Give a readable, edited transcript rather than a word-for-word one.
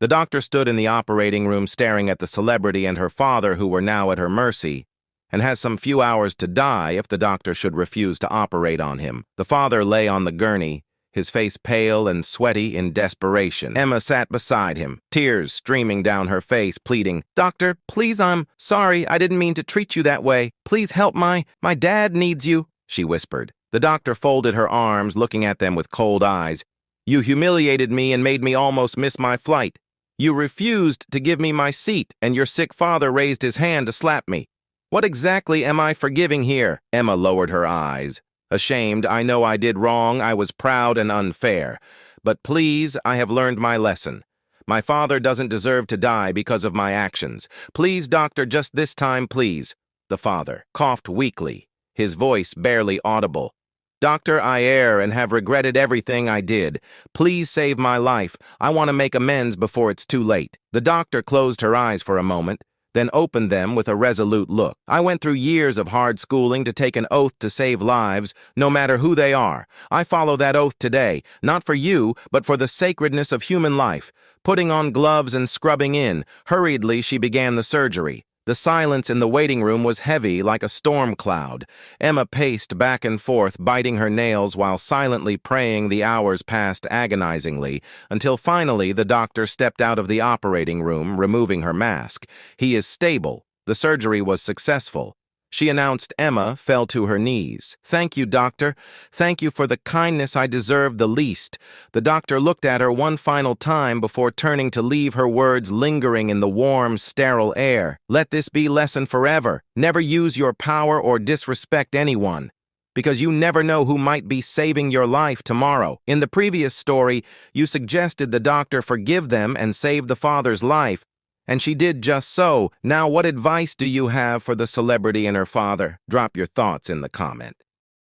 The doctor stood in the operating room staring at the celebrity and her father, who were now at her mercy, and has some few hours to die if the doctor should refuse to operate on him. The father lay on the gurney, his face pale and sweaty in desperation. Emma sat beside him, tears streaming down her face, pleading, "Doctor, please, I'm sorry. I didn't mean to treat you that way. Please help my dad needs you," she whispered. The doctor folded her arms, looking at them with cold eyes. "You humiliated me and made me almost miss my flight. You refused to give me my seat, and your sick father raised his hand to slap me. What exactly am I forgiving here?" Emma lowered her eyes. "Ashamed, I know I did wrong, I was proud and unfair. But please, I have learned my lesson. My father doesn't deserve to die because of my actions. Please, doctor, just this time, please." The father coughed weakly, his voice barely audible. "Doctor, I err and have regretted everything I did. Please save my life. I want to make amends before it's too late." The doctor closed her eyes for a moment, then opened them with a resolute look. "I went through years of hard schooling to take an oath to save lives, no matter who they are. I follow that oath today, not for you, but for the sacredness of human life." Putting on gloves and scrubbing in, hurriedly she began the surgery. The silence in the waiting room was heavy like a storm cloud. Emma paced back and forth, biting her nails while silently praying. The hours passed agonizingly, until finally the doctor stepped out of the operating room, removing her mask. "He is stable. The surgery was successful," she announced. Emma fell to her knees. "Thank you, doctor. Thank you for the kindness I deserved the least." The doctor looked at her one final time before turning to leave, her words lingering in the warm, sterile air. "Let this be lesson forever. Never use your power or disrespect anyone, because you never know who might be saving your life tomorrow. In the previous story, you suggested the doctor forgive them and save the father's life, and she did just so. Now, what advice do you have for the celebrity and her father? Drop your thoughts in the comment.